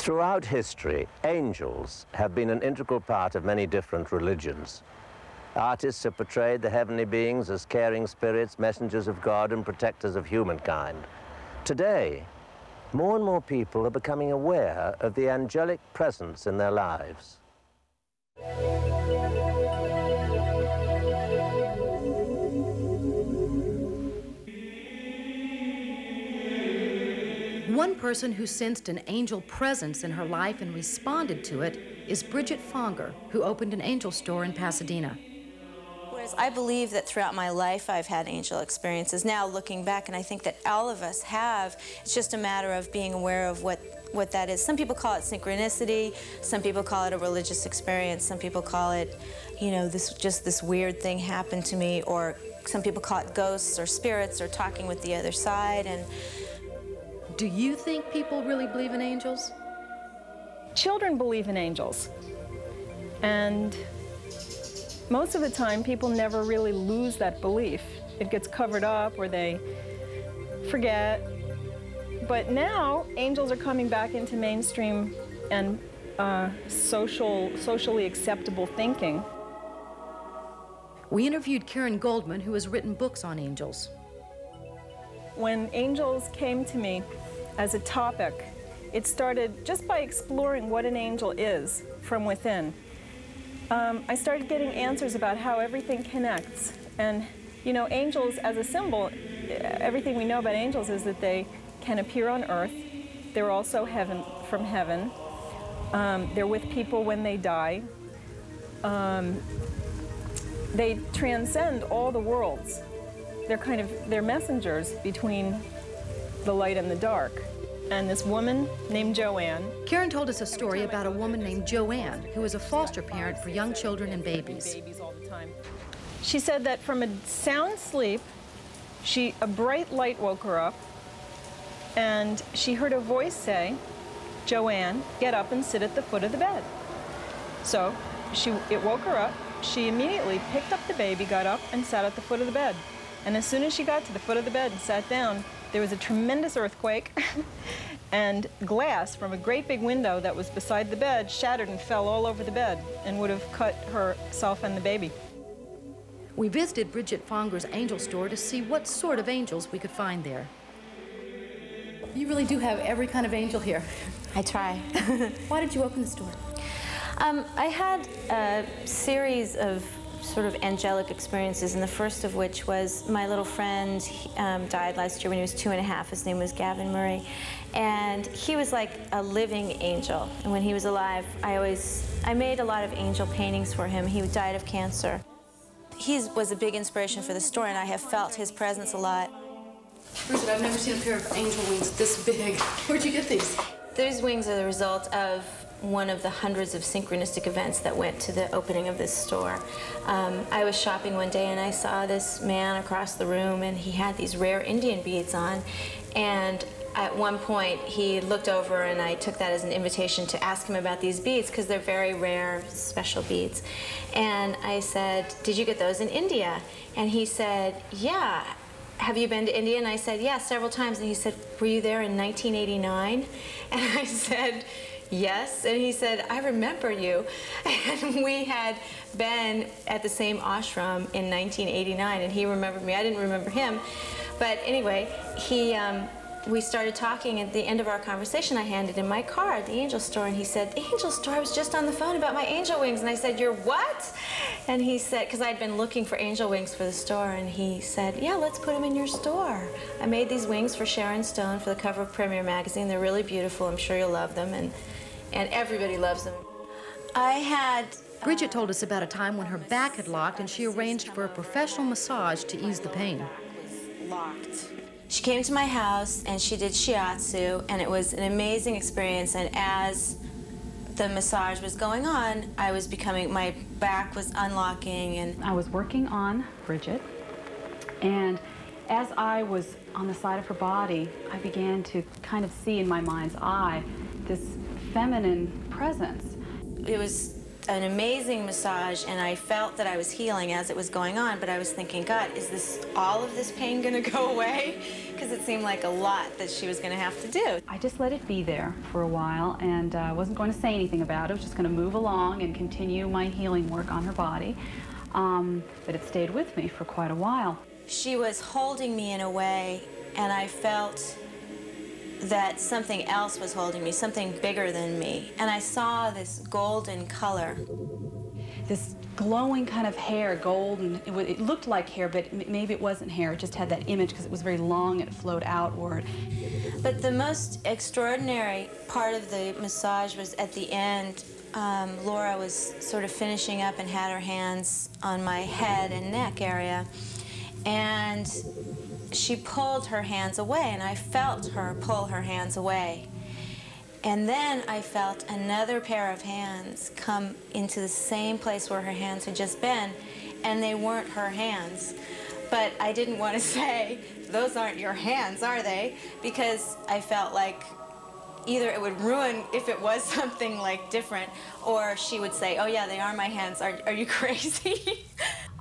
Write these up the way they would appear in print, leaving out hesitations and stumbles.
Throughout history, angels have been an integral part of many different religions. Artists have portrayed the heavenly beings as caring spirits, messengers of God, and protectors of humankind. Today, more and more people are becoming aware of the angelic presence in their lives. One person who sensed an angel presence in her life and responded to it is Bridget Fonda, who opened an angel store in Pasadena. Whereas I believe that throughout my life I've had angel experiences. Now looking back, and I think that all of us have, it's just a matter of being aware of what that is. Some people call it synchronicity, some people call it a religious experience, some people call it, you know, this weird thing happened to me, or some people call it ghosts or spirits or talking with the other side. And do you think people really believe in angels? Children believe in angels. And most of the time, people never really lose that belief. It gets covered up or they forget. But now, angels are coming back into mainstream and socially acceptable thinking. We interviewed Karen Goldman, who has written books on angels. When angels came to me as a topic, it started just by exploring what an angel is from within. I started getting answers about how everything connects. And, you know, angels as a symbol, everything we know about angels is that they can appear on earth. They're also from heaven. They're with people when they die. They transcend all the worlds. They're messengers between the light and the dark. And this woman named Joanne. Karen told us a story about a woman named Joanne, who is a foster parent for young children and babies. She said that from a sound sleep, a bright light woke her up, and she heard a voice say, "Joanne, get up and sit at the foot of the bed." So it woke her up. She immediately picked up the baby, got up, and sat at the foot of the bed. And as soon as she got to the foot of the bed and sat down, there was a tremendous earthquake, and glass from a great big window that was beside the bed shattered and fell all over the bed and would have cut herself and the baby. We visited Bridget Fonda's angel store to see what sort of angels we could find there. You really do have every kind of angel here. I try. Why did you open the store? I had a series of sort of angelic experiences, and the first of which was my little friend died last year when he was 2.5. His name was Gavin Murray, and he was like a living angel. And when he was alive, I made a lot of angel paintings for him. He died of cancer. He was a big inspiration for the store, and I have felt his presence a lot. Bridget, I've never seen a pair of angel wings this big. Where'd you get these? These wings are the result of one of the hundreds of synchronistic events that went to the opening of this store. I was shopping one day and I saw this man across the room, and he had these rare Indian beads on, and at one point he looked over, and I took that as an invitation to ask him about these beads because they're very rare, special beads. And I said, "Did you get those in India?" And he said, "Yeah. Have you been to India?" And I said, "Yeah, several times." And he said, "Were you there in 1989? And I said, "Yes." And he said, "I remember you." And we had been at the same ashram in 1989, and he remembered me. I didn't remember him. But anyway, we started talking. At the end of our conversation, I handed him my card, the angel store, and he said, "The angel store, I was just on the phone about my angel wings." And I said, "You're what?" And he said, because I'd been looking for angel wings for the store, and he said, "Yeah, let's put them in your store. I made these wings for Sharon Stone for the cover of Premier magazine. They're really beautiful. I'm sure you'll love them." And everybody loves them. Bridget told us about a time when her back had locked and she arranged for a professional massage to ease the pain. Locked. She came to my house and she did shiatsu, and it was an amazing experience. And as the massage was going on, my back was unlocking. And I was working on Bridget, and as I was on the side of her body, I began to kind of see in my mind's eye this feminine presence. It was an amazing massage, and I felt that I was healing as it was going on, but I was thinking, God, is all of this pain going to go away? Because it seemed like a lot that she was going to have to do. I just let it be there for a while, and I wasn't going to say anything about it. I was just going to move along and continue my healing work on her body. But it stayed with me for quite a while. She was holding me in a way, and I felt that something else was holding me, something bigger than me. And I saw this golden color. This glowing kind of hair, golden. It looked like hair, but maybe it wasn't hair. It just had that image because it was very long and it flowed outward. But the most extraordinary part of the massage was at the end. Laura was sort of finishing up and had her hands on my head and neck area. And she pulled her hands away, and I felt her pull her hands away. And then I felt another pair of hands come into the same place where her hands had just been, and they weren't her hands. But I didn't want to say, those aren't your hands, are they? Because I felt like either it would ruin if it was something like different, or she would say, oh yeah, they are my hands. Are you crazy?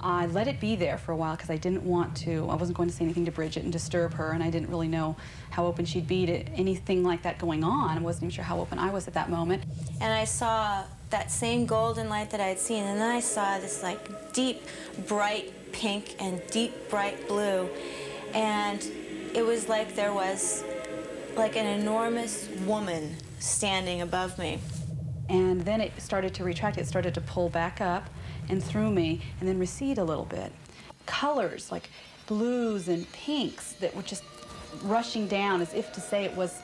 I let it be there for a while because I didn't want to. I wasn't going to say anything to Bridget and disturb her, and I didn't really know how open she'd be to anything like that going on. I wasn't even sure how open I was at that moment. And I saw that same golden light that I had seen, and then I saw this like deep, bright pink and deep, bright blue. And it was like there was like an enormous woman standing above me. And then it started to retract. It started to pull back up and through me and then recede a little bit. Colors like blues and pinks that were just rushing down as if to say it was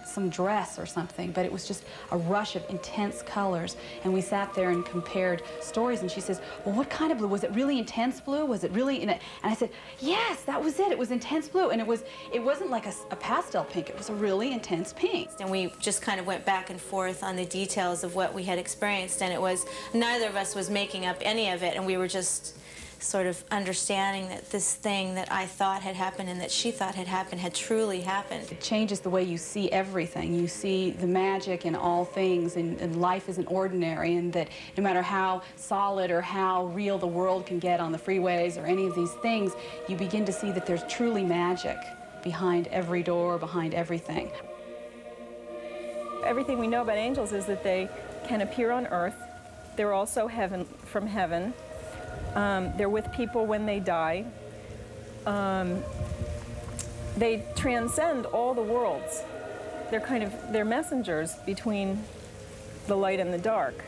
some dress or something, but it was just a rush of intense colors. And we sat there and compared stories, and she says, well, what kind of blue? Was it really intense blue? Was it really in it? And I said, yes, that was it. It was intense blue. And it wasn't like a pastel pink. It was a really intense pink. And we just kind of went back and forth on the details of what we had experienced, and it was, neither of us was making up any of it, and we were just sort of understanding that this thing that I thought had happened and that she thought had happened had truly happened. It changes the way you see everything. You see the magic in all things, and life isn't ordinary, and that no matter how solid or how real the world can get on the freeways or any of these things, you begin to see that there's truly magic behind every door, behind everything. Everything we know about angels is that they can appear on earth. They're also from heaven. They're with people when they die. They transcend all the worlds. They're messengers between the light and the dark.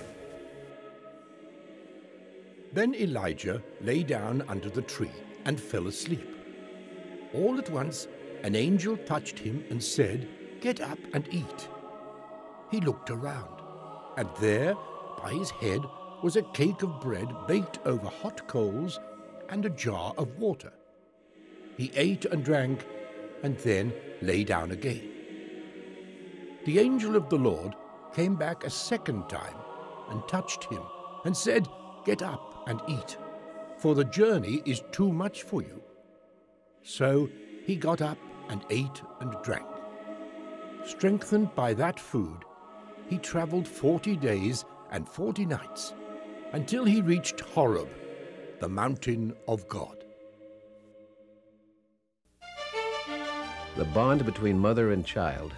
Then Elijah lay down under the tree and fell asleep. All at once, an angel touched him and said, "Get up and eat." He looked around, and there, by his head, was a cake of bread baked over hot coals and a jar of water. He ate and drank, and then lay down again. The angel of the Lord came back a second time and touched him and said, "Get up and eat, for the journey is too much for you." So he got up and ate and drank. Strengthened by that food, he traveled 40 days and 40 nights, until he reached Horeb, the mountain of God. The bond between mother and child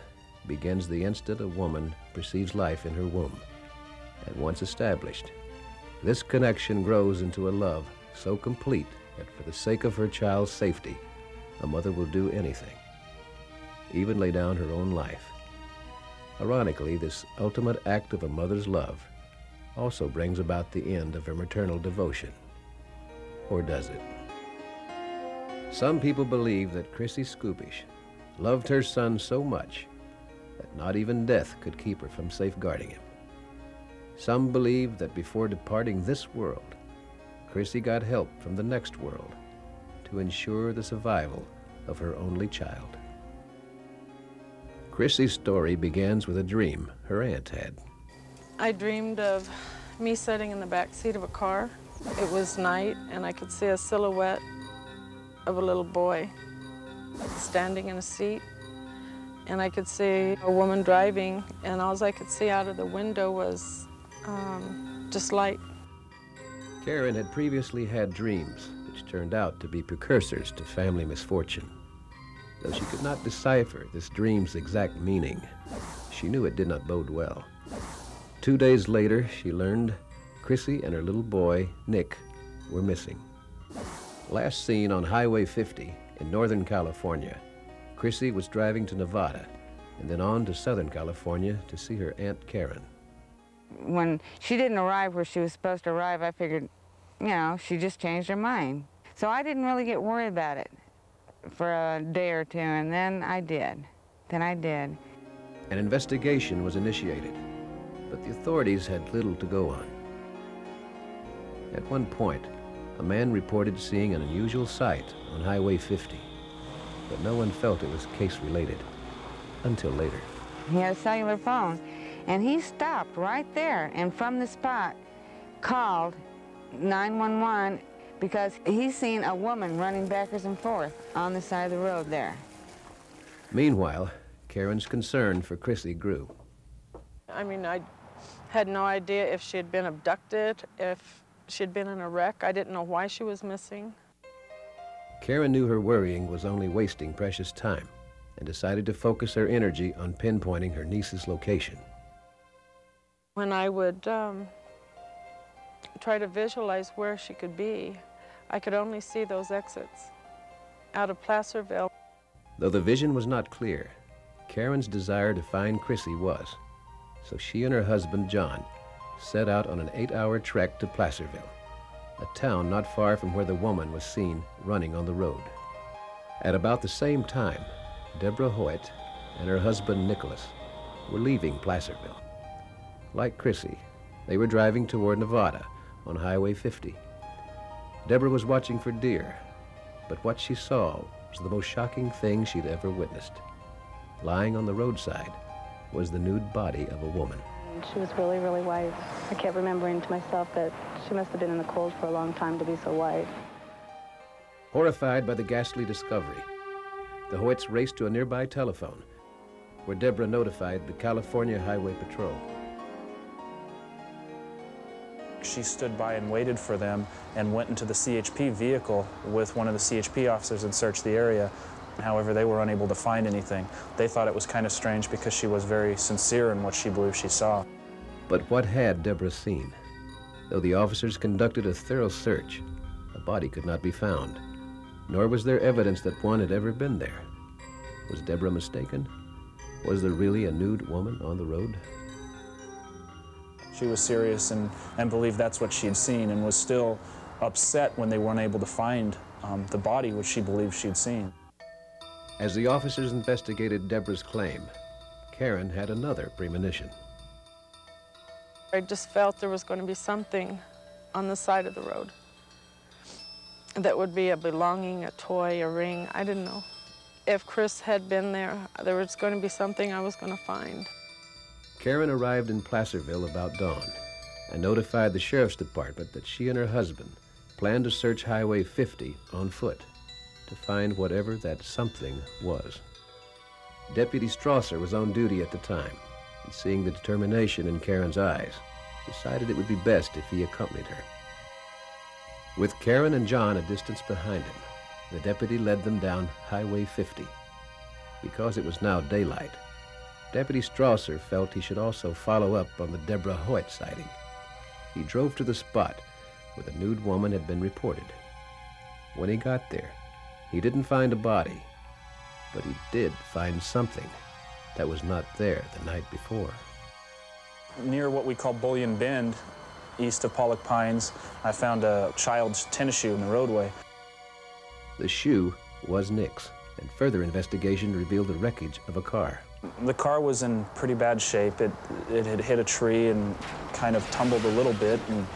begins the instant a woman perceives life in her womb. And once established, this connection grows into a love so complete that for the sake of her child's safety, a mother will do anything, even lay down her own life. Ironically, this ultimate act of a mother's love also brings about the end of her maternal devotion. Or does it? Some people believe that Chrissy Skubish loved her son so much that not even death could keep her from safeguarding him. Some believe that before departing this world, Chrissy got help from the next world to ensure the survival of her only child. Chrissy's story begins with a dream her aunt had. I dreamed of me sitting in the back seat of a car. It was night, and I could see a silhouette of a little boy standing in a seat. And I could see a woman driving, and all I could see out of the window was just light. Karen had previously had dreams which turned out to be precursors to family misfortune. Though she could not decipher this dream's exact meaning, she knew it did not bode well. 2 days later, she learned Chrissy and her little boy, Nick, were missing. Last seen on Highway 50 in Northern California, Chrissy was driving to Nevada and then on to Southern California to see her Aunt Karen. When she didn't arrive where she was supposed to arrive, I figured, you know, she just changed her mind. So I didn't really get worried about it for a day or two, and then I did. An investigation was initiated, but the authorities had little to go on. At one point, a man reported seeing an unusual sight on Highway 50, but no one felt it was case-related until later. He had a cellular phone, and he stopped right there and from the spot called 911 because he seen a woman running backwards and forth on the side of the road there. Meanwhile, Karen's concern for Chrissy grew. I mean, I had no idea if she had been abducted, if she had been in a wreck. I didn't know why she was missing. Karen knew her worrying was only wasting precious time and decided to focus her energy on pinpointing her niece's location. When I would try to visualize where she could be, I could only see those exits out of Placerville. Though the vision was not clear, Karen's desire to find Chrissy was. So she and her husband, John, set out on an 8-hour trek to Placerville, a town not far from where the woman was seen running on the road. At about the same time, Deborah Hoyt and her husband, Nicholas, were leaving Placerville. Like Chrissy, they were driving toward Nevada on Highway 50. Deborah was watching for deer, but what she saw was the most shocking thing she'd ever witnessed. Lying on the roadside was the nude body of a woman. She was really, really white. I kept remembering to myself that she must have been in the cold for a long time to be so white. Horrified by the ghastly discovery, the Hoyts raced to a nearby telephone, where Deborah notified the California Highway Patrol. She stood by and waited for them and went into the CHP vehicle with one of the CHP officers and searched the area. However, they were unable to find anything. They thought it was kind of strange because she was very sincere in what she believed she saw. But what had Deborah seen? Though the officers conducted a thorough search, a body could not be found, nor was there evidence that one had ever been there. Was Deborah mistaken? Was there really a nude woman on the road? She was serious and believed that's what she had seen, and was still upset when they weren't able to find the body which she believed she'd seen. As the officers investigated Deborah's claim, Karen had another premonition. I just felt there was going to be something on the side of the road that would be a belonging, a toy, a ring. I didn't know. If Chris had been there, there was going to be something I was going to find. Karen arrived in Placerville about dawn and notified the sheriff's department that she and her husband planned to search Highway 50 on foot to find whatever that something was. Deputy Strasser was on duty at the time, and seeing the determination in Karen's eyes, decided it would be best if he accompanied her. With Karen and John a distance behind him, the deputy led them down Highway 50. Because it was now daylight, Deputy Strasser felt he should also follow up on the Deborah Hoyt sighting. He drove to the spot where the nude woman had been reported. When he got there, he didn't find a body, but he did find something that was not there the night before. Near what we call Bullion Bend, east of Pollock Pines, I found a child's tennis shoe in the roadway. The shoe was Nick's, and further investigation revealed the wreckage of a car. The car was in pretty bad shape. It had hit a tree and kind of tumbled a little bit. And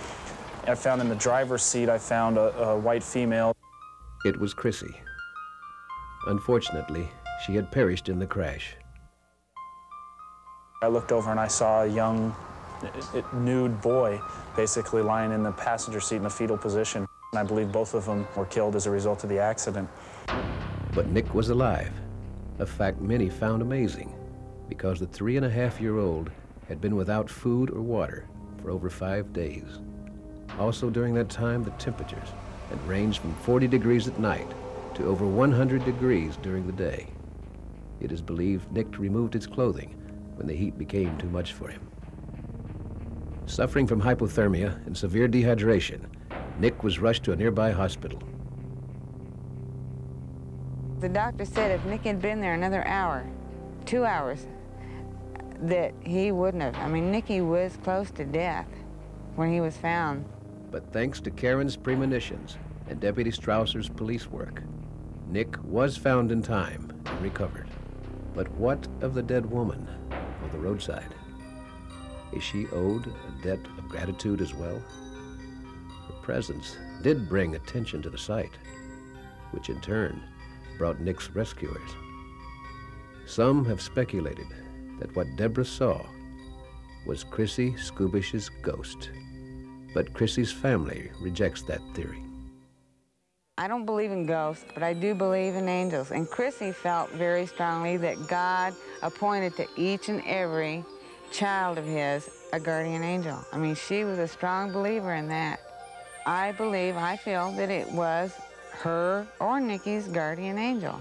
I found in the driver's seat, I found a white female. It was Chrissy. Unfortunately, she had perished in the crash. I looked over and I saw a young, nude boy basically lying in the passenger seat in a fetal position. And I believe both of them were killed as a result of the accident. But Nick was alive, a fact many found amazing, because the 3.5-year-old had been without food or water for over 5 days. Also during that time, the temperatures had ranged from 40 degrees at night to over 100 degrees during the day. It is believed Nick removed his clothing when the heat became too much for him. Suffering from hypothermia and severe dehydration, Nick was rushed to a nearby hospital. The doctor said if Nick had been there another hour, 2 hours, that he wouldn't have. I mean, Nicky was close to death when he was found. But thanks to Karen's premonitions and Deputy Strausser's police work, Nick was found in time and recovered. But what of the dead woman on the roadside? Is she owed a debt of gratitude as well? Her presence did bring attention to the site, which in turn brought Nick's rescuers. Some have speculated that what Deborah saw was Chrissy Skubish's ghost. But Chrissy's family rejects that theory. I don't believe in ghosts, but I do believe in angels. And Chrissy felt very strongly that God appointed to each and every child of his a guardian angel. I mean, she was a strong believer in that. I feel that it was her or Nicky's guardian angel.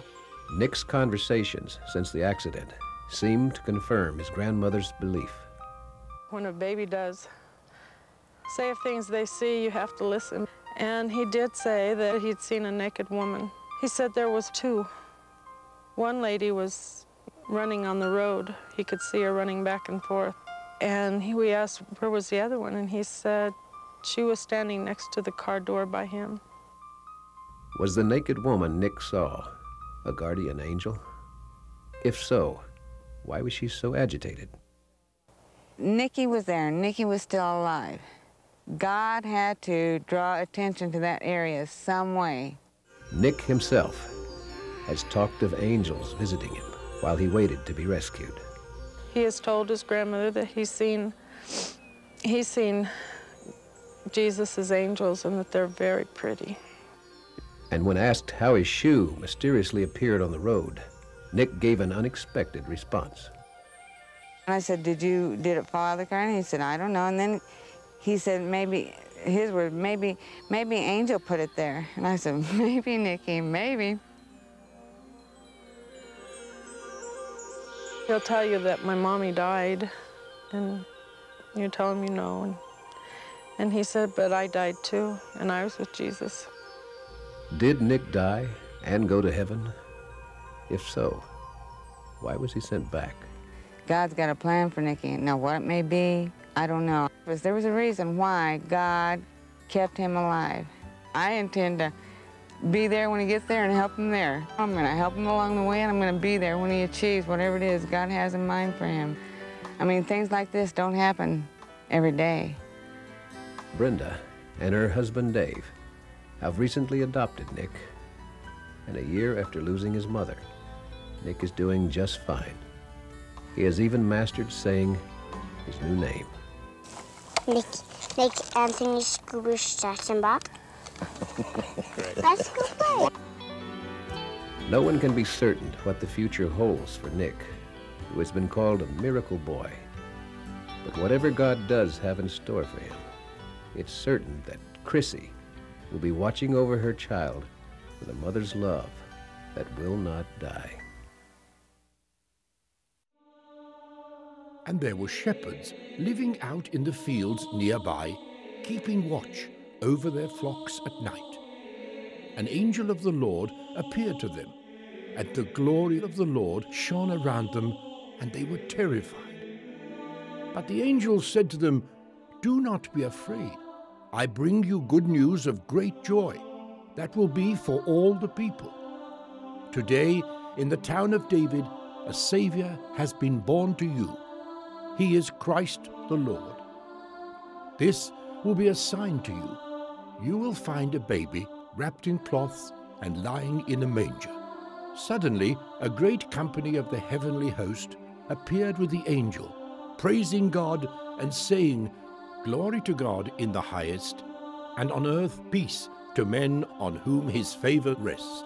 Nick's conversations since the accident seemed to confirm his grandmother's belief. When a baby does say things they see, you have to listen. And he did say that he'd seen a naked woman. He said there was 2. One lady was running on the road. He could see her running back and forth. And we asked, where was the other one? And he said she was standing next to the car door by him. Was the naked woman Nick saw a guardian angel? If so, why was she so agitated? Nicky was there. Nicky was still alive. God had to draw attention to that area some way. Nick himself has talked of angels visiting him while he waited to be rescued. He has told his grandmother that he's seen Jesus' angels and that they're very pretty. And when asked how his shoe mysteriously appeared on the road, Nick gave an unexpected response. And I said, did it fall out of the car? And he said, I don't know. And then he said, maybe, his word, maybe Angel put it there. And I said, maybe, Nicky, maybe. He'll tell you that my mommy died, and you tell him you know. And he said, but I died too, and I was with Jesus. Did Nick die and go to heaven? If so, why was he sent back? God's got a plan for Nicky. Now, what it may be, I don't know. But there was a reason why God kept him alive. I intend to be there when he gets there and help him there. I'm going to help him along the way, and I'm going to be there when he achieves whatever it is God has in mind for him. I mean, things like this don't happen every day. Brenda and her husband Dave have recently adopted Nick. And a year after losing his mother, Nick is doing just fine. He has even mastered saying his new name. Nick Anthony Skubish Strassenbach. Let's go play. No one can be certain what the future holds for Nick, who has been called a miracle boy. But whatever God does have in store for him, it's certain that Chrissy will be watching over her child with a mother's love that will not die. And there were shepherds living out in the fields nearby, keeping watch over their flocks at night. An angel of the Lord appeared to them, and the glory of the Lord shone around them, and they were terrified. But the angel said to them, "Do not be afraid. I bring you good news of great joy that will be for all the people. Today, in the town of David, a Savior has been born to you. He is Christ the Lord. This will be a sign to you. You will find a baby wrapped in cloths and lying in a manger." Suddenly, a great company of the heavenly host appeared with the angel, praising God and saying, "Glory to God in the highest, and on earth peace to men on whom his favor rests."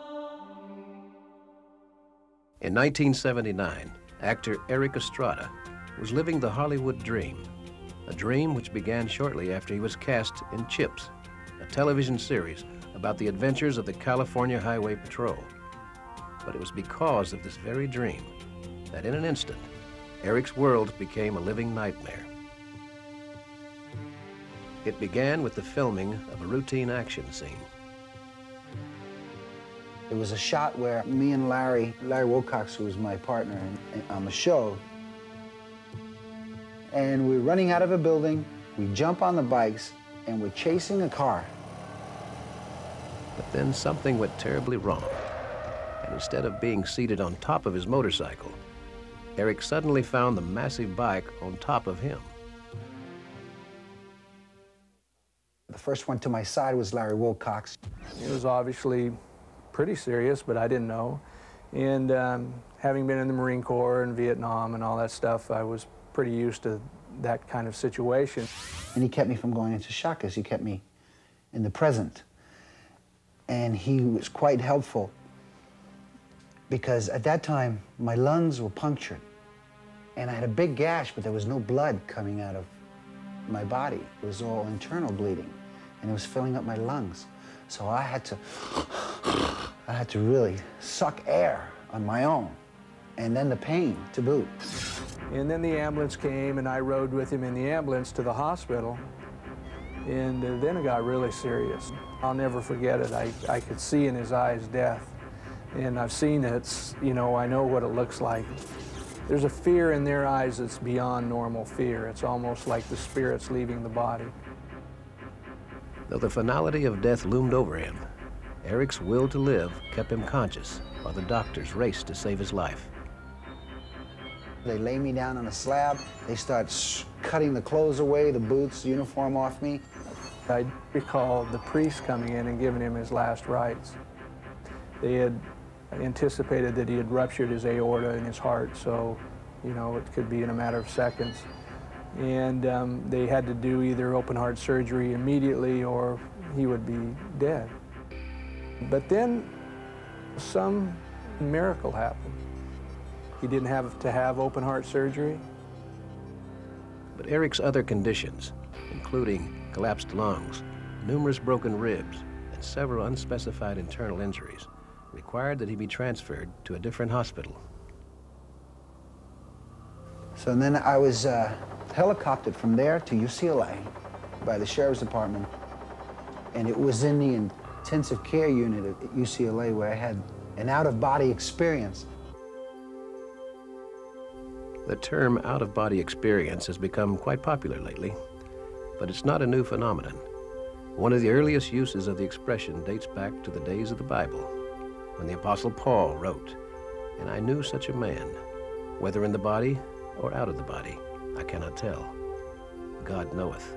In 1979, actor Erik Estrada was living the Hollywood dream. a dream which began shortly after he was cast in Chips, a television series about the adventures of the California Highway Patrol. But it was because of this very dream that in an instant, Erik's world became a living nightmare. It began with the filming of a routine action scene. It was a shot where me and Larry Wilcox, who was my partner on the show, and we're running out of a building, we jump on the bikes, and we're chasing a car. But then something went terribly wrong. And instead of being seated on top of his motorcycle, Erik suddenly found the massive bike on top of him. The first one to my side was Larry Wilcox. It was obviously pretty serious, but I didn't know. And having been in the Marine Corps and Vietnam and all that stuff, I was pretty used to that kind of situation. And he kept me from going into shock because he kept me in the present. And he was quite helpful because at that time, my lungs were punctured. And I had a big gash, but there was no blood coming out of my body. It was all internal bleeding, and it was filling up my lungs. So I had to really suck air on my own, and then the pain to boot. And then the ambulance came, and I rode with him in the ambulance to the hospital. And then it got really serious. I'll never forget it. I could see in his eyes death. And I've seen it, you know, I know what it looks like. There's a fear in their eyes that's beyond normal fear. It's almost like the spirit's leaving the body. Though the finality of death loomed over him, Erik's will to live kept him conscious while the doctors raced to save his life. They lay me down on a slab. They start cutting the clothes away, the boots, the uniform off me. I recall the priest coming in and giving him his last rites. They had anticipated that he had ruptured his aorta in his heart, so, you know, it could be in a matter of seconds. And they had to do either open heart surgery immediately or he would be dead. But then some miracle happened. He didn't have to have open heart surgery. But Erik's other conditions, including collapsed lungs, numerous broken ribs, and several unspecified internal injuries, required that he be transferred to a different hospital. So then I was helicoptered from there to UCLA by the Sheriff's Department, and it was in the intensive care unit at UCLA where I had an out-of-body experience. The term out-of-body experience has become quite popular lately, but it's not a new phenomenon. One of the earliest uses of the expression dates back to the days of the Bible, when the Apostle Paul wrote, "And I knew such a man, whether in the body or out of the body, I cannot tell. God knoweth."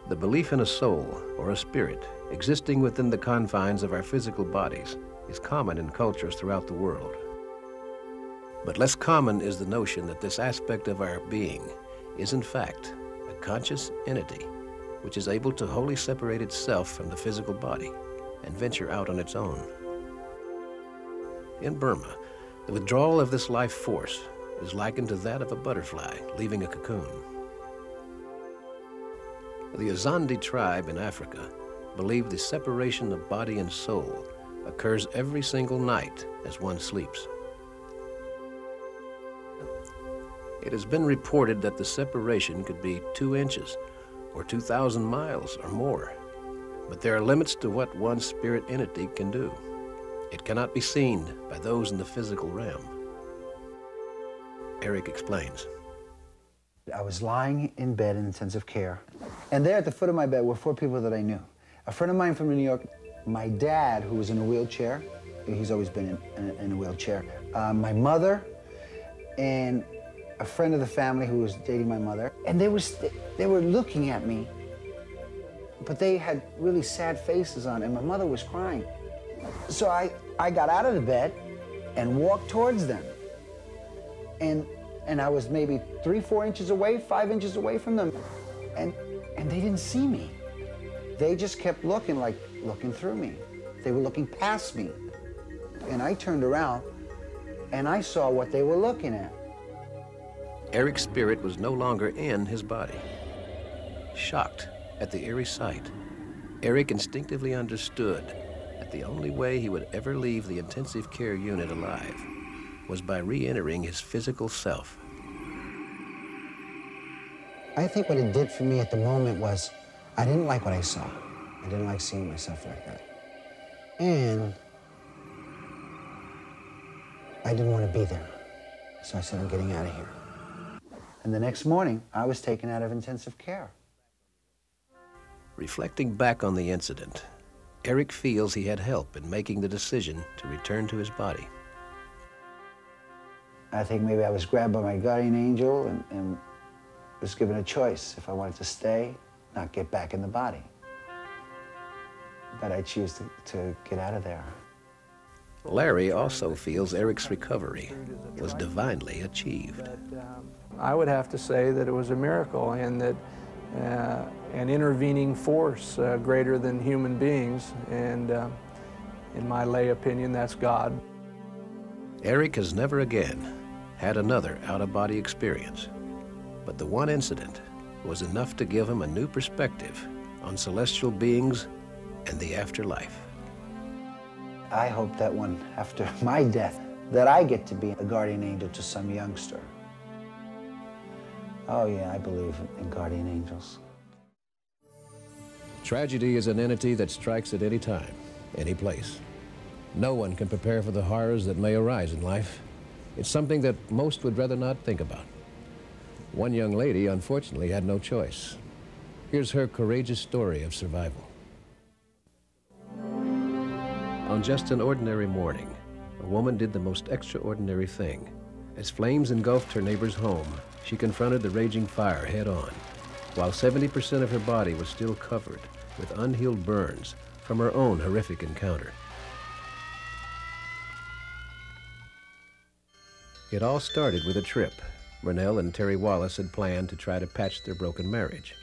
The belief in a soul or a spirit existing within the confines of our physical bodies is common in cultures throughout the world. But less common is the notion that this aspect of our being is in fact a conscious entity which is able to wholly separate itself from the physical body and venture out on its own. In Burma, the withdrawal of this life force is likened to that of a butterfly leaving a cocoon. The Azandi tribe in Africa believe the separation of body and soul occurs every single night as one sleeps. It has been reported that the separation could be 2 inches or 2,000 miles or more. But there are limits to what one spirit entity can do. It cannot be seen by those in the physical realm. Erik explains. I was lying in bed in intensive care, and there at the foot of my bed were 4 people that I knew. A friend of mine from New York, my dad, who was in a wheelchair. He's always been in a wheelchair. My mother, and a friend of the family who was dating my mother. And they were looking at me, but they had really sad faces on, and my mother was crying. So I got out of the bed and walked towards them. And I was maybe 3, 4 inches away, 5 inches away from them. And they didn't see me. They just kept looking through me. They were looking past me. And I turned around and I saw what they were looking at. Erik's spirit was no longer in his body. Shocked at the eerie sight, Erik instinctively understood that the only way he would ever leave the intensive care unit alive was by re-entering his physical self. I think what it did for me at the moment was I didn't like what I saw. I didn't like seeing myself like that. And I didn't want to be there. So I said, I'm getting out of here. And the next morning, I was taken out of intensive care. Reflecting back on the incident, Erik feels he had help in making the decision to return to his body. I think maybe I was grabbed by my guardian angel and was given a choice if I wanted to stay, not get back in the body. But I choose to get out of there. Larry also feels Erik's recovery was divinely achieved. I would have to say that it was a miracle, and that an intervening force greater than human beings, and in my lay opinion, that's God. Erik has never again had another out-of-body experience, but the one incident was enough to give him a new perspective on celestial beings and the afterlife. I hope that when, after my death, that I get to be a guardian angel to some youngster. Oh yeah, I believe in guardian angels. Tragedy is an entity that strikes at any time, any place. No one can prepare for the horrors that may arise in life. It's something that most would rather not think about. One young lady, unfortunately, had no choice. Here's her courageous story of survival. On just an ordinary morning, a woman did the most extraordinary thing. As flames engulfed her neighbor's home, she confronted the raging fire head-on, while 70% of her body was still covered with unhealed burns from her own horrific encounter. It all started with a trip Rennell and Terry Wallace had planned to try to patch their broken marriage.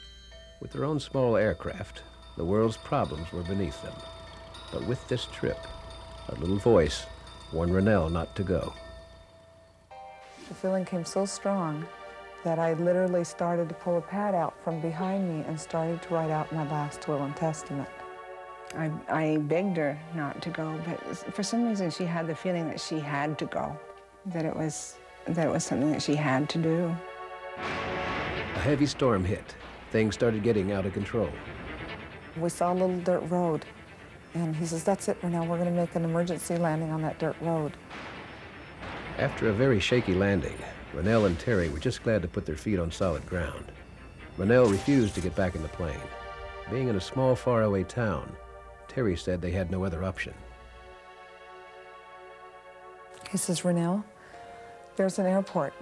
With their own small aircraft, the world's problems were beneath them. But with this trip, a little voice warned Rennell not to go. The feeling came so strong that I literally started to pull a pad out from behind me and started to write out my last will and testament. I begged her not to go, but for some reason she had the feeling that she had to go, that it was something that she had to do. A heavy storm hit. Things started getting out of control. We saw a little dirt road, and he says, "That's it, Rennell, we're going to make an emergency landing on that dirt road." After a very shaky landing, Rennell and Terry were just glad to put their feet on solid ground. Rennell refused to get back in the plane. Being in a small, faraway town, Terry said they had no other option. He says, "Rennell, there's an airport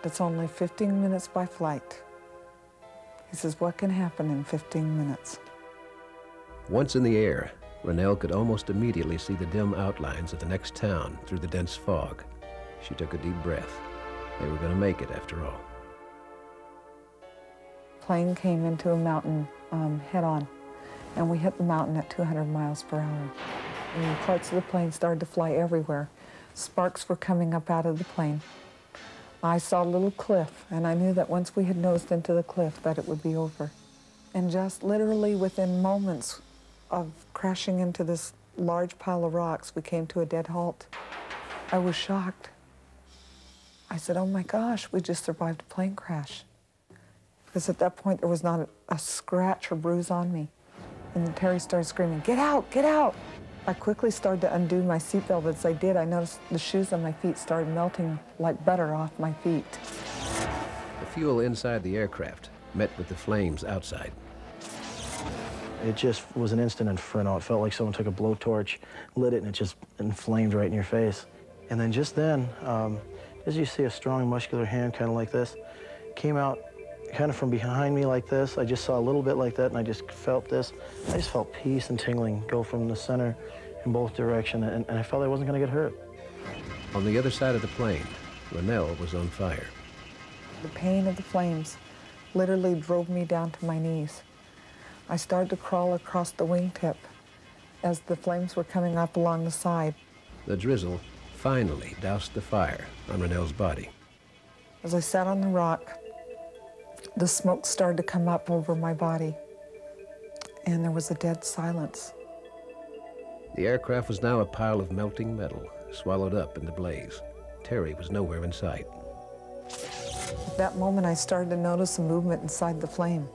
that's only 15 minutes by flight." He says, "What can happen in 15 minutes? Once in the air, Rennell could almost immediately see the dim outlines of the next town through the dense fog. She took a deep breath. They were going to make it after all. Plane came into a mountain head-on, and we hit the mountain at 200 miles per hour. And parts of the plane started to fly everywhere. Sparks were coming up out of the plane. I saw a little cliff, and I knew that once we had nosed into the cliff, that it would be over. And just literally within moments of crashing into this large pile of rocks, we came to a dead halt. I was shocked. I said, "Oh my gosh, we just survived a plane crash." Because at that point, there was not a scratch or bruise on me. And Terry started screaming, "Get out, get out!" I quickly started to undo my seatbelt. As I did, I noticed the shoes on my feet started melting like butter off my feet. The fuel inside the aircraft met with the flames outside. It just was an instant inferno. It felt like someone took a blowtorch, lit it, and it just inflamed right in your face. And then just then, as you see a strong, muscular hand kind of like this, came out kind of from behind me like this. I just saw a little bit like that, and I just felt this. I just felt peace and tingling go from the center in both directions, and I felt I wasn't going to get hurt. On the other side of the plane, Rennell was on fire. The pain of the flames literally drove me down to my knees. I started to crawl across the wingtip as the flames were coming up along the side. The drizzle finally doused the fire on Rennell's body. As I sat on the rock, the smoke started to come up over my body, and there was a dead silence. The aircraft was now a pile of melting metal, swallowed up in the blaze. Terry was nowhere in sight. At that moment, I started to notice a movement inside the flame.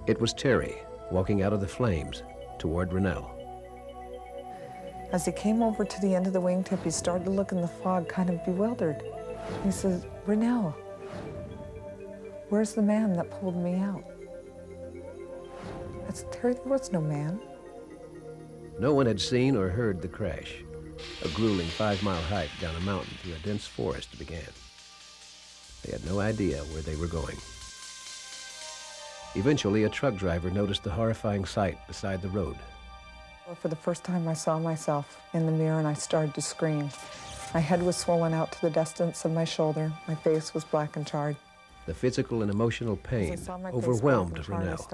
It was Terry, walking out of the flames toward Rennell. As he came over to the end of the wingtip, he started to look in the fog, kind of bewildered. He says, "Rennell, where's the man that pulled me out?" I said, "Terry, there was no man." No one had seen or heard the crash. A grueling 5-mile hike down a mountain through a dense forest began. They had no idea where they were going. Eventually, a truck driver noticed the horrifying sight beside the road. For the first time, I saw myself in the mirror and I started to scream. My head was swollen out to the distance of my shoulder. My face was black and charred. The physical and emotional pain overwhelmed Rennell.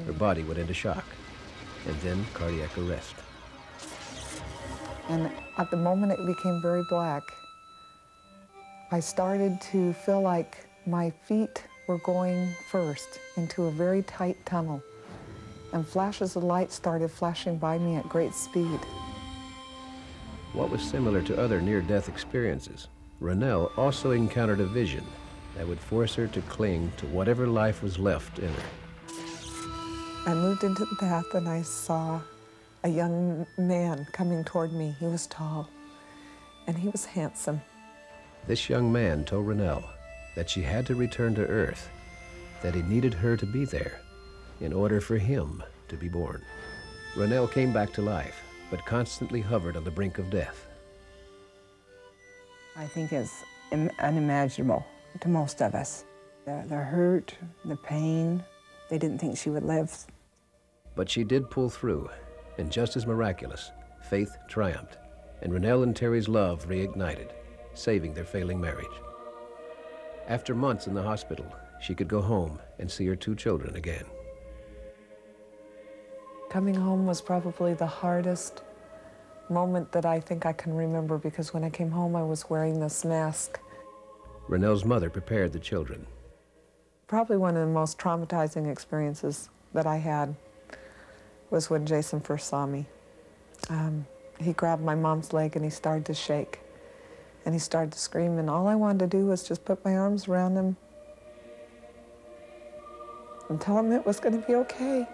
Her body went into shock, and then cardiac arrest. And at the moment it became very black, I started to feel like my feet were going first into a very tight tunnel, and flashes of light started flashing by me at great speed. What was similar to other near-death experiences, Rennell also encountered a vision that would force her to cling to whatever life was left in her. I moved into the path and I saw a young man coming toward me. He was tall and he was handsome. This young man told Rennell that she had to return to Earth, that he needed her to be there in order for him to be born. Rennell came back to life, but constantly hovered on the brink of death. I think it's unimaginable to most of us. The hurt, the pain, they didn't think she would live. But she did pull through, and just as miraculous, faith triumphed, and Rennell and Terry's love reignited, saving their failing marriage. After months in the hospital, she could go home and see her 2 children again. Coming home was probably the hardest moment that I think I can remember, because when I came home, I was wearing this mask. Rennell's mother prepared the children. Probably one of the most traumatizing experiences that I had was when Jason first saw me. He grabbed my mom's leg and he started to shake. And he started to scream, and all I wanted to do was just put my arms around him and tell him it was going to be okay.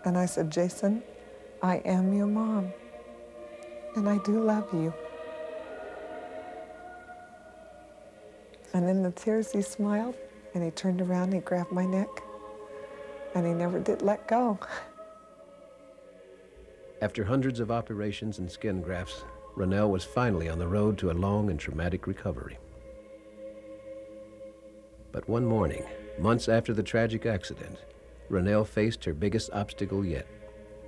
And I said, "Jason, I am your mom, and I do love you." And in the tears, he smiled, and he turned around, and he grabbed my neck, and he never did let go. After hundreds of operations and skin grafts, Rennell was finally on the road to a long and traumatic recovery. But one morning, months after the tragic accident, Rennell faced her biggest obstacle yet.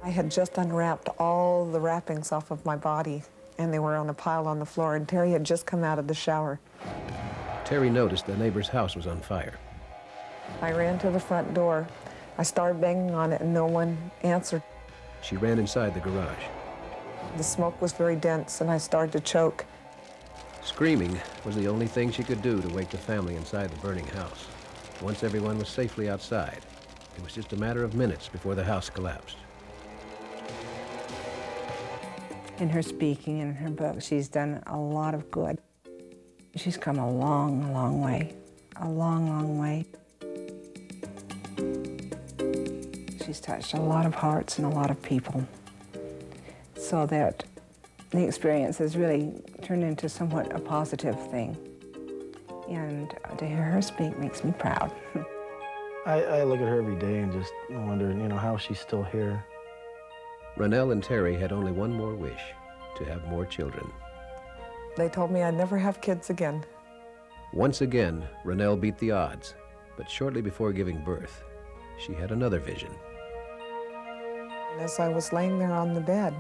I had just unwrapped all the wrappings off of my body, and they were on a pile on the floor, and Terry had just come out of the shower. Terry noticed the neighbor's house was on fire. I ran to the front door. I started banging on it, and no one answered. She ran inside the garage. The smoke was very dense, and I started to choke. Screaming was the only thing she could do to wake the family inside the burning house. Once everyone was safely outside, it was just a matter of minutes before the house collapsed. In her speaking, in her book, she's done a lot of good. She's come a long, long way. A long, long way. She's touched a lot of hearts and a lot of people, so that the experience has really turned into somewhat a positive thing. And to hear her speak makes me proud. I look at her every day and just wonder, how she's still here. Rennell and Terry had only one more wish, to have more children. They told me I'd never have kids again. Once again, Rennell beat the odds, but shortly before giving birth, she had another vision. And as I was laying there on the bed,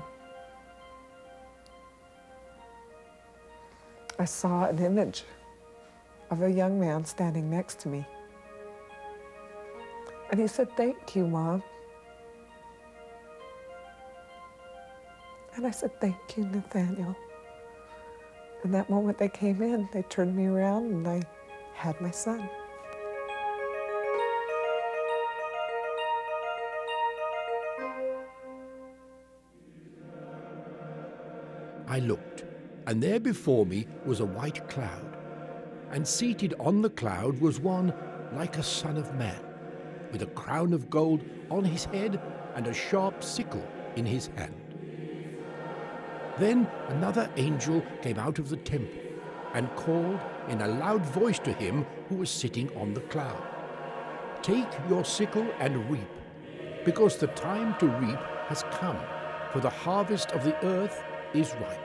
I saw an image of a young man standing next to me. And he said, "Thank you, Mom." And I said, "Thank you, Nathaniel." And that moment they came in, they turned me around and I had my son. I looked, and there before me was a white cloud, and seated on the cloud was one like a son of man, with a crown of gold on his head and a sharp sickle in his hand. Then another angel came out of the temple and called in a loud voice to him who was sitting on the cloud, "Take your sickle and reap, because the time to reap has come, for the harvest of the earth is ripe."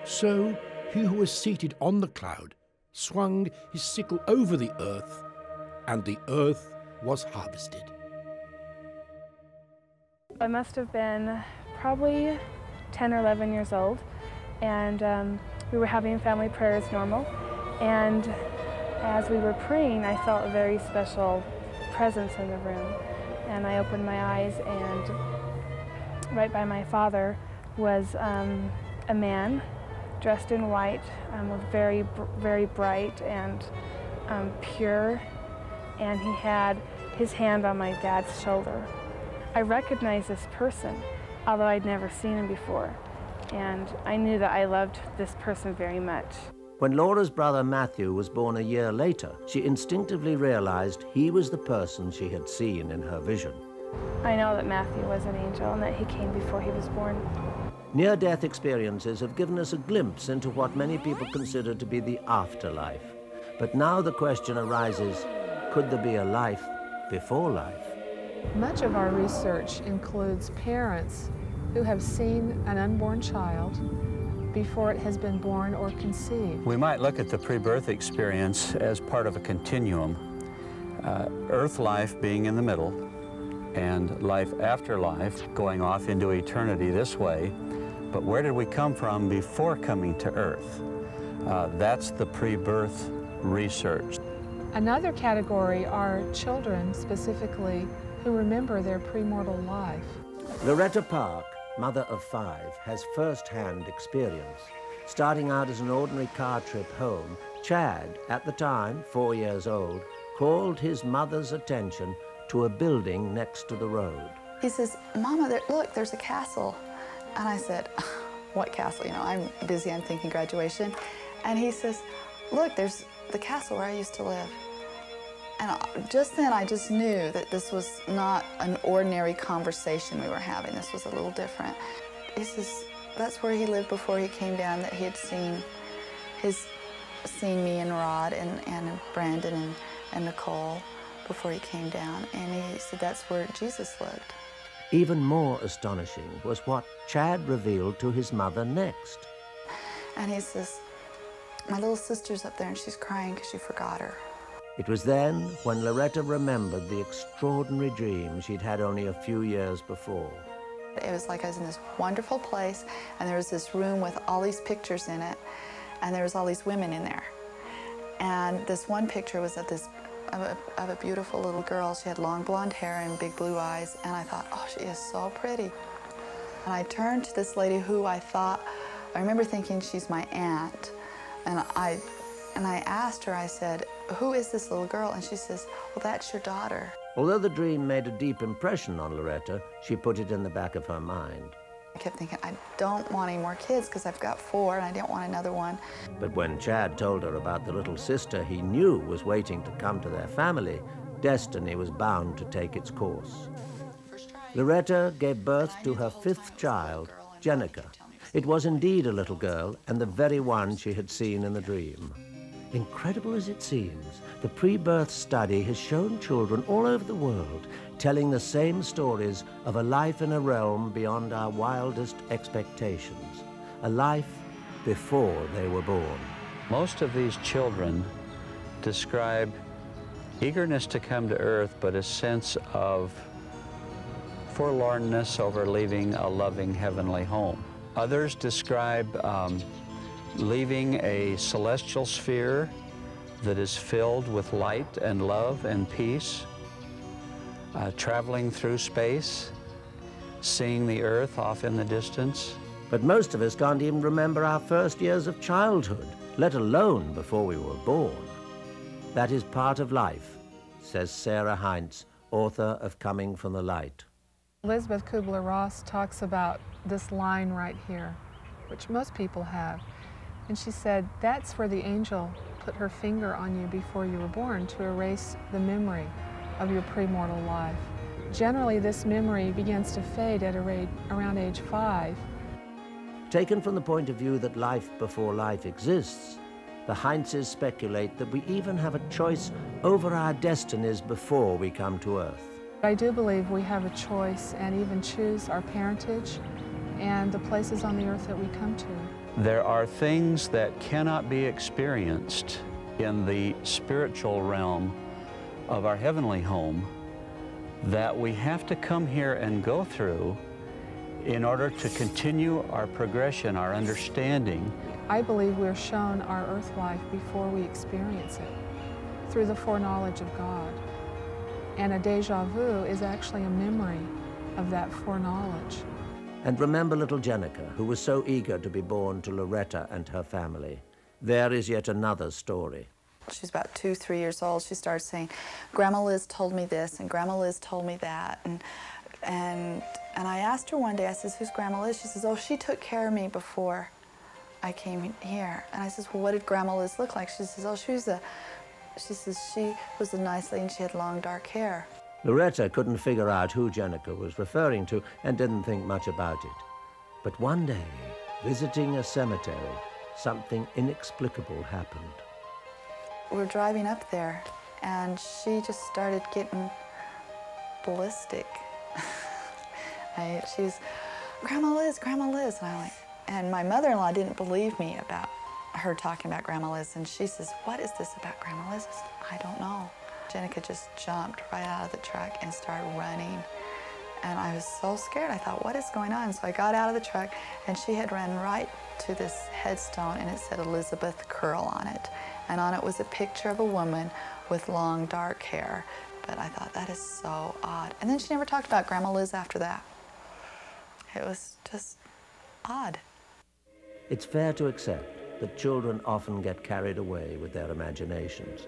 So he who was seated on the cloud swung his sickle over the earth, and the earth was harvested. I must have been probably 10 or 11 years old, and we were having family prayer as normal, and as we were praying, I felt a very special presence in the room, and I opened my eyes, and right by my father was a man dressed in white, very, very bright and pure, and he had his hand on my dad's shoulder. I recognized this person, although I'd never seen him before, and I knew that I loved this person very much. When Laura's brother Matthew was born a year later, she instinctively realized he was the person she had seen in her vision. I know that Matthew was an angel and that he came before he was born. Near-death experiences have given us a glimpse into what many people consider to be the afterlife. But now the question arises, could there be a life before life? Much of our research includes parents who have seen an unborn child before it has been born or conceived. We might look at the pre-birth experience as part of a continuum, Earth life being in the middle, and life after life going off into eternity this way. But where did we come from before coming to Earth? That's the pre-birth research. Another category are children, specifically, who remember their premortal life. Loretta Park, mother of 5, has first-hand experience. Starting out as an ordinary car trip home, Chad, at the time 4 years old, called his mother's attention to a building next to the road. He says, "Mama, look, there's a castle." And I said, "What castle?" You know, I'm busy, I'm thinking graduation. And he says, "Look, there's the castle where I used to live." And just then I just knew that this was not an ordinary conversation we were having. This was a little different. He says, that's where he lived before he came down, that he had seen me and Rod and Brandon and Nicole before he came down. And he said that's where Jesus lived. Even more astonishing was what Chad revealed to his mother next. And he says, "My little sister's up there and she's crying because you forgot her." It was then when Loretta remembered the extraordinary dream she'd had only a few years before. It was like I was in this wonderful place, and there was this room with all these pictures in it, and there was all these women in there. And this one picture was of a beautiful little girl. She had long blonde hair and big blue eyes, and I thought, oh, she is so pretty. And I turned to this lady who I remember thinking she's my aunt, and I asked her, I said, "Who is this little girl?" And she says, "Well, that's your daughter." Although the dream made a deep impression on Loretta, she put it in the back of her mind. I kept thinking, I don't want any more kids because I've got 4 and I don't want another one. But when Chad told her about the little sister he knew was waiting to come to their family, destiny was bound to take its course. Loretta gave birth to her 5th child, Jenica. It was indeed a little girl, and the very one she had seen in the dream. Incredible as it seems, the pre-birth study has shown children all over the world telling the same stories of a life in a realm beyond our wildest expectations, a life before they were born. Most of these children describe eagerness to come to Earth, but a sense of forlornness over leaving a loving heavenly home. Others describe leaving a celestial sphere that is filled with light and love and peace, traveling through space, seeing the Earth off in the distance. But most of us can't even remember our first years of childhood, let alone before we were born. That is part of life, says Sarah Heinz, author of Coming from the Light. Elizabeth Kubler-Ross talks about this line right here, which most people have. And she said, that's where the angel put her finger on you before you were born to erase the memory of your premortal life. Generally, this memory begins to fade at around age 5. Taken from the point of view that life before life exists, the Heinzes speculate that we even have a choice over our destinies before we come to Earth. I do believe we have a choice and even choose our parentage and the places on the earth that we come to. There are things that cannot be experienced in the spiritual realm of our heavenly home that we have to come here and go through in order to continue our progression, our understanding. I believe we're shown our earth life before we experience it, through the foreknowledge of God. And a déjà vu is actually a memory of that foreknowledge. And remember little Jenica, who was so eager to be born to Loretta and her family. There is yet another story. She's about 2, 3 years old. She starts saying, Grandma Liz told me this, and Grandma Liz told me that. And I asked her one day, I says, who's Grandma Liz? She says, oh, she took care of me before I came here. And I says, well, what did Grandma Liz look like? She says, oh, she was a nice lady and she had long dark hair. Loretta couldn't figure out who Jenica was referring to and didn't think much about it. But one day, visiting a cemetery, something inexplicable happened. We're driving up there and she just started getting ballistic. She was, Grandma Liz, Grandma Liz. And my mother-in-law didn't believe me about her talking about Grandma Liz, and she says, what is this about Grandma Liz? I said, I don't know. Jenica just jumped right out of the truck and started running. And I was so scared. I thought, what is going on? So I got out of the truck, and she had run right to this headstone, and it said Elizabeth Curl on it. And on it was a picture of a woman with long, dark hair. But I thought, that is so odd. And then she never talked about Grandma Liz after that. It was just odd. It's fair to accept that children often get carried away with their imaginations.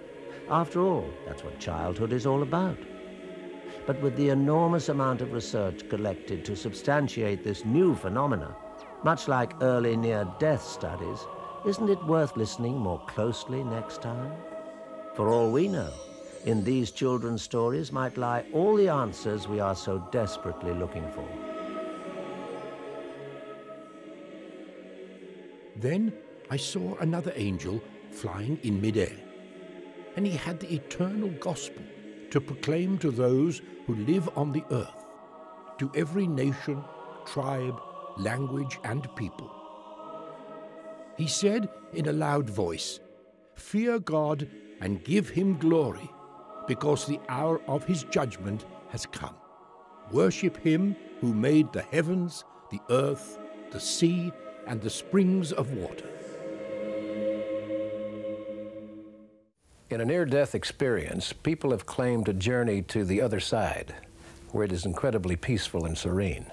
After all, that's what childhood is all about. But with the enormous amount of research collected to substantiate this new phenomena, much like early near-death studies, isn't it worth listening more closely next time? For all we know, in these children's stories might lie all the answers we are so desperately looking for. Then I saw another angel flying in midair, and he had the eternal gospel to proclaim to those who live on the earth, to every nation, tribe, language, and people. He said in a loud voice, fear God and give him glory, because the hour of his judgment has come. Worship him who made the heavens, the earth, the sea, and the springs of water. In a near-death experience, people have claimed a journey to the other side, where it is incredibly peaceful and serene.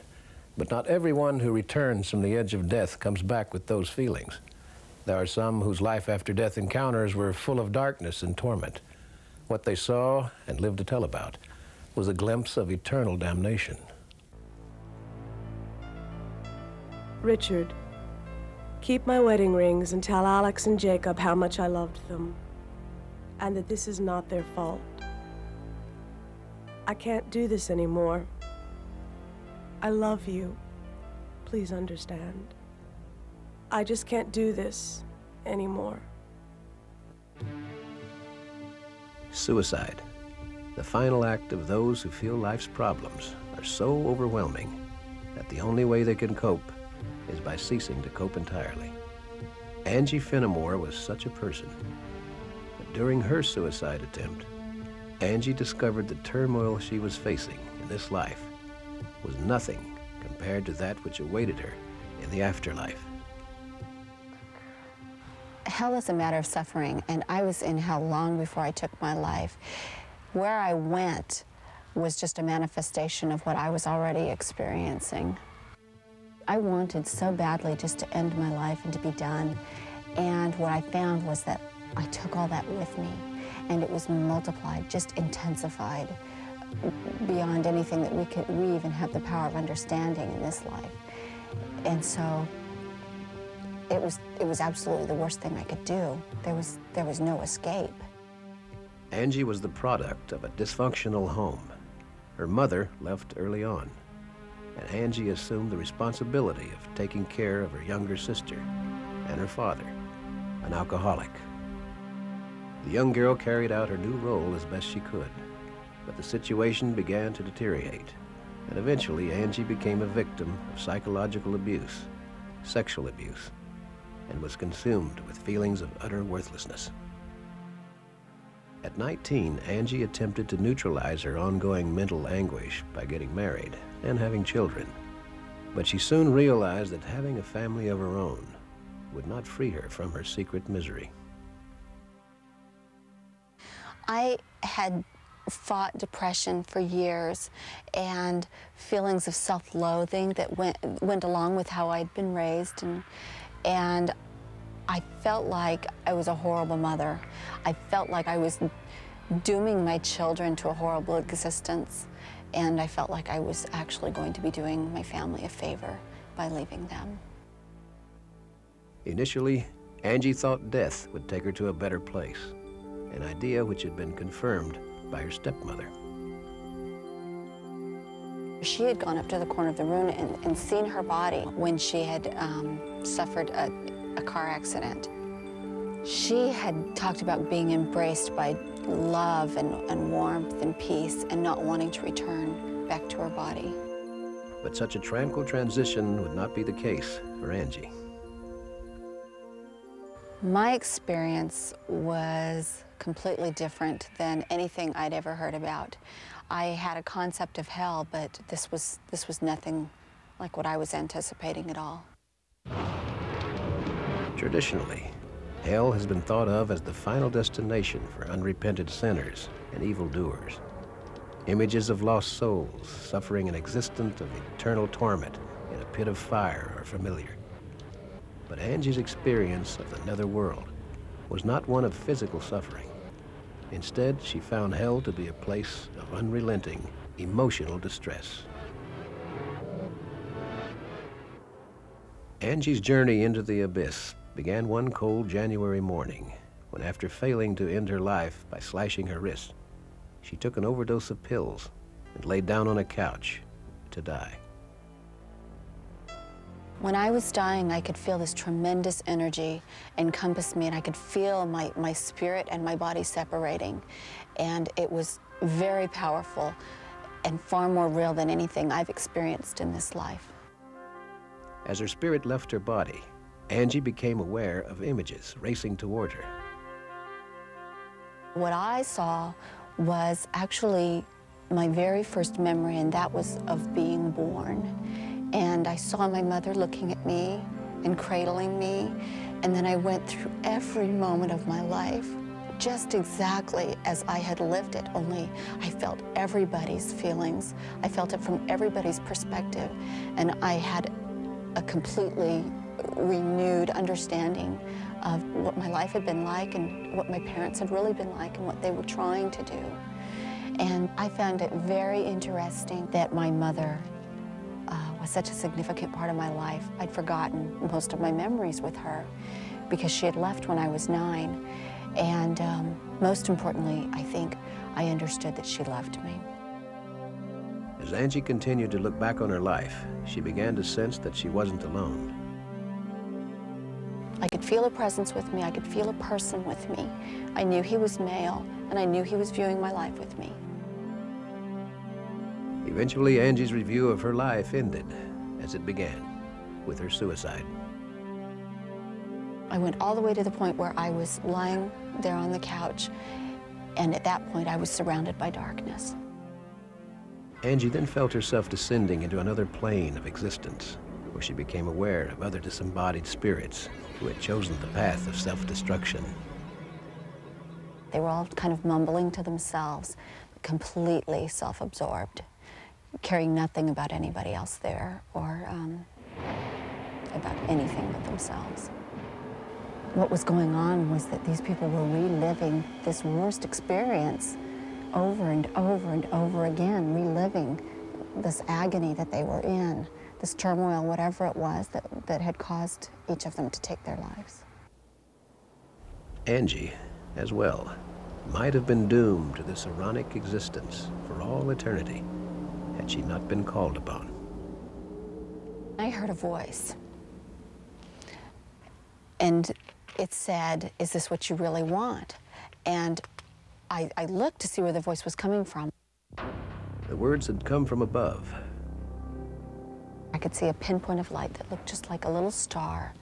But not everyone who returns from the edge of death comes back with those feelings. There are some whose life after death encounters were full of darkness and torment. What they saw and lived to tell about was a glimpse of eternal damnation. Richard, keep my wedding rings and tell Alex and Jacob how much I loved them, and that this is not their fault. I can't do this anymore. I love you. Please understand. I just can't do this anymore. Suicide, the final act of those who feel life's problems are so overwhelming that the only way they can cope is by ceasing to cope entirely. Angie Finnemore was such a person. But during her suicide attempt, Angie discovered the turmoil she was facing in this life was nothing compared to that which awaited her in the afterlife. Hell is a matter of suffering, and I was in hell long before I took my life. Where I went was just a manifestation of what I was already experiencing. I wanted so badly just to end my life and to be done. And what I found was that I took all that with me, and it was multiplied, just intensified beyond anything that we even have the power of understanding in this life. And so it was absolutely the worst thing I could do. There was no escape. Angie was the product of a dysfunctional home. Her mother left early on, and Angie assumed the responsibility of taking care of her younger sister and her father, an alcoholic. The young girl carried out her new role as best she could, but the situation began to deteriorate, and eventually Angie became a victim of psychological abuse, sexual abuse, and was consumed with feelings of utter worthlessness. At 19, Angie attempted to neutralize her ongoing mental anguish by getting married and having children. But she soon realized that having a family of her own would not free her from her secret misery. I had fought depression for years and feelings of self-loathing that went along with how I'd been raised, and I felt like I was a horrible mother. I felt like I was dooming my children to a horrible existence, and I felt like I was actually going to be doing my family a favor by leaving them. Initially, Angie thought death would take her to a better place, an idea which had been confirmed by her stepmother. She had gone up to the corner of the room and seen her body when she had suffered a car accident. She had talked about being embraced by love and warmth and peace and not wanting to return back to her body. But such a tranquil transition would not be the case for Angie. My experience was completely different than anything I'd ever heard about. I had a concept of hell, but this was nothing like what I was anticipating at all. Traditionally, hell has been thought of as the final destination for unrepentant sinners and evildoers. Images of lost souls suffering an existence of eternal torment in a pit of fire are familiar. But Angie's experience of the netherworld was not one of physical suffering. Instead, she found hell to be a place of unrelenting emotional distress. Angie's journey into the abyss began one cold January morning when, after failing to end her life by slashing her wrist, she took an overdose of pills and laid down on a couch to die. When I was dying, I could feel this tremendous energy encompass me, and I could feel my spirit and my body separating. And it was very powerful and far more real than anything I've experienced in this life. As her spirit left her body, Angie became aware of images racing toward her. What I saw was actually my very first memory, and that was of being born. And I saw my mother looking at me and cradling me, and then I went through every moment of my life just exactly as I had lived it, only I felt everybody's feelings. I felt it from everybody's perspective, and I had a completely renewed understanding of what my life had been like and what my parents had really been like and what they were trying to do. And I found it very interesting that my mother was such a significant part of my life. I'd forgotten most of my memories with her because she had left when I was 9. And most importantly, I think I understood that she loved me. As Angie continued to look back on her life, she began to sense that she wasn't alone. I could feel a presence with me. I could feel a person with me. I knew he was male, and I knew he was viewing my life with me. Eventually, Angie's review of her life ended as it began, with her suicide. I went all the way to the point where I was lying there on the couch, and at that point I was surrounded by darkness. Angie then felt herself descending into another plane of existence, where she became aware of other disembodied spirits who had chosen the path of self-destruction. They were all kind of mumbling to themselves, completely self-absorbed, caring nothing about anybody else there or about anything but themselves. What was going on was that these people were reliving this worst experience over and over and over again, reliving this agony that they were in, this turmoil, whatever it was that had caused each of them to take their lives. Angie, as well, might have been doomed to this ironic existence for all eternity had she not been called upon. I heard a voice, and it said, "Is this what you really want?" And I looked to see where the voice was coming from. The words had come from above. I could see a pinpoint of light that looked just like a little star,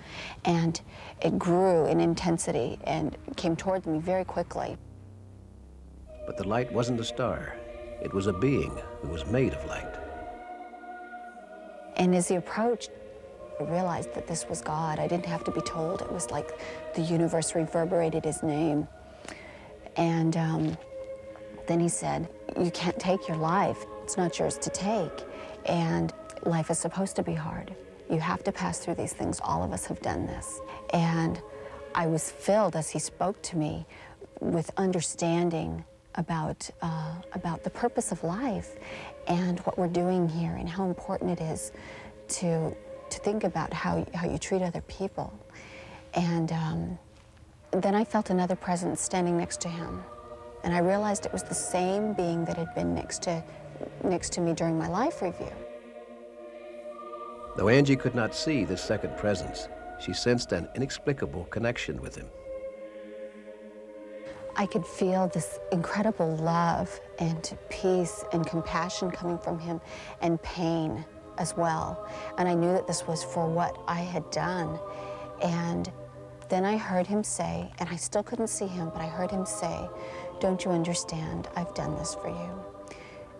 and it grew in intensity and came toward me very quickly. But the light wasn't a star. It was a being who was made of light. And as he approached, I realized that this was God. I didn't have to be told. It was like the universe reverberated his name. And then he said, "You can't take your life. It's not yours to take. And life is supposed to be hard. You have to pass through these things. All of us have done this." And I was filled, as he spoke to me, with understanding about the purpose of life and what we're doing here and how important it is to think about how you treat other people. And then I felt another presence standing next to him. And I realized it was the same being that had been next to me during my life review. Though Angie could not see this second presence, she sensed an inexplicable connection with him. I could feel this incredible love and peace and compassion coming from him, and pain as well. And I knew that this was for what I had done. And then I heard him say, and I still couldn't see him, but I heard him say, "Don't you understand? I've done this for you."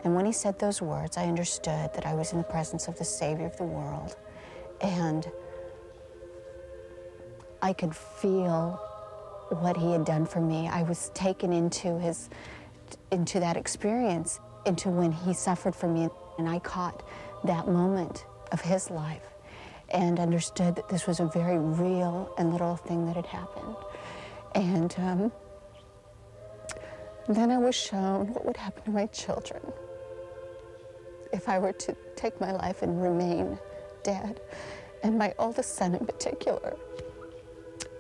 And when he said those words, I understood that I was in the presence of the Savior of the world. And I could feel what he had done for me. I was taken into that experience, into when he suffered for me. And I caught that moment of his life and understood that this was a very real and literal thing that had happened. And then I was shown what would happen to my children if I were to take my life and remain dead. And my oldest son in particular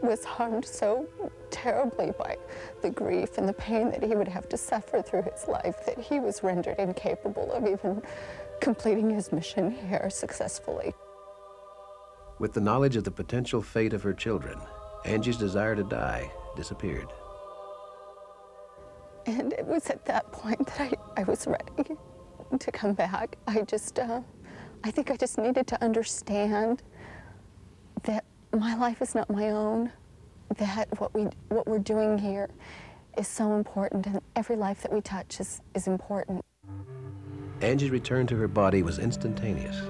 was harmed so terribly by the grief and the pain that he would have to suffer through his life that he was rendered incapable of even completing his mission here successfully. With the knowledge of the potential fate of her children, Angie's desire to die disappeared. And it was at that point that I was ready to come back. I think I just needed to understand that my life is not my own, that what we're doing here is so important, and every life that we touch is important. Angie's return to her body was instantaneous.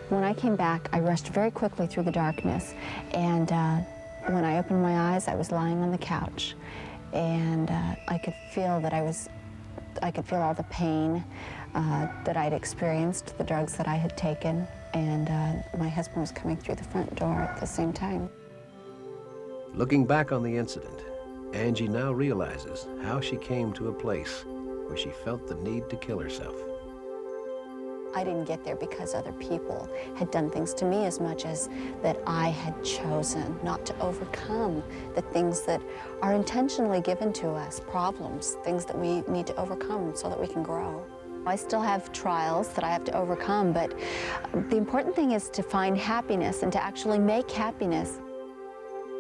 When I came back, I rushed very quickly through the darkness, and when I opened my eyes, I was lying on the couch, and I could feel all the pain that I'd experienced, the drugs that I had taken, and my husband was coming through the front door at the same time. Looking back on the incident, Angie now realizes how she came to a place where she felt the need to kill herself. I didn't get there because other people had done things to me as much as that I had chosen not to overcome the things that are intentionally given to us, problems, things that we need to overcome so that we can grow. I still have trials that I have to overcome, but the important thing is to find happiness and to actually make happiness.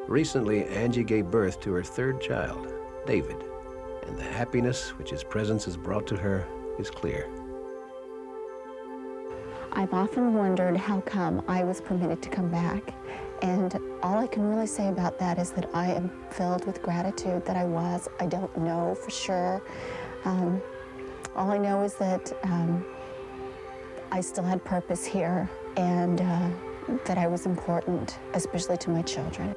Recently, Angie gave birth to her third child, David, and the happiness which his presence has brought to her is clear. I've often wondered how come I was permitted to come back, and all I can really say about that is that I am filled with gratitude that I was. I don't know for sure. All I know is that I still had purpose here, and that I was important, especially to my children.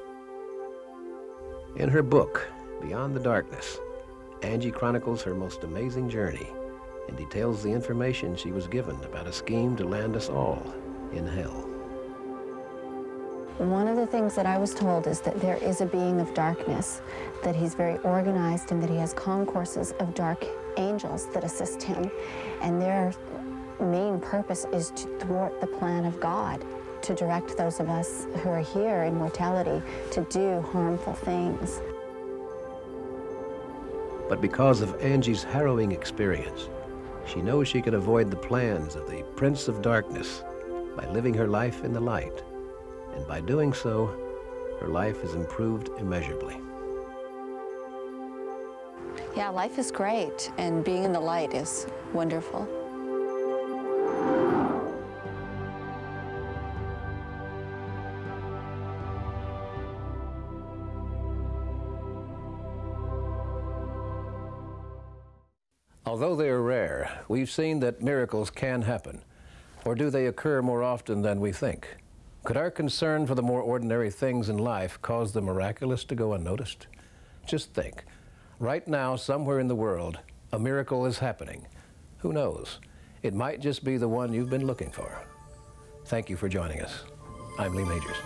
In her book, Beyond the Darkness, Angie chronicles her most amazing journey and details the information she was given about a scheme to land us all in hell. One of the things that I was told is that there is a being of darkness, that he's very organized and that he has concourses of dark angels that assist him. And their main purpose is to thwart the plan of God, to direct those of us who are here in mortality to do harmful things. But because of Angie's harrowing experience, she knows she can avoid the plans of the Prince of Darkness by living her life in the light. And by doing so, her life has improved immeasurably. Yeah, life is great, and being in the light is wonderful. Although they are rare, we've seen that miracles can happen. Or do they occur more often than we think? Could our concern for the more ordinary things in life cause the miraculous to go unnoticed? Just think, right now, somewhere in the world, a miracle is happening. Who knows? It might just be the one you've been looking for. Thank you for joining us. I'm Lee Majors.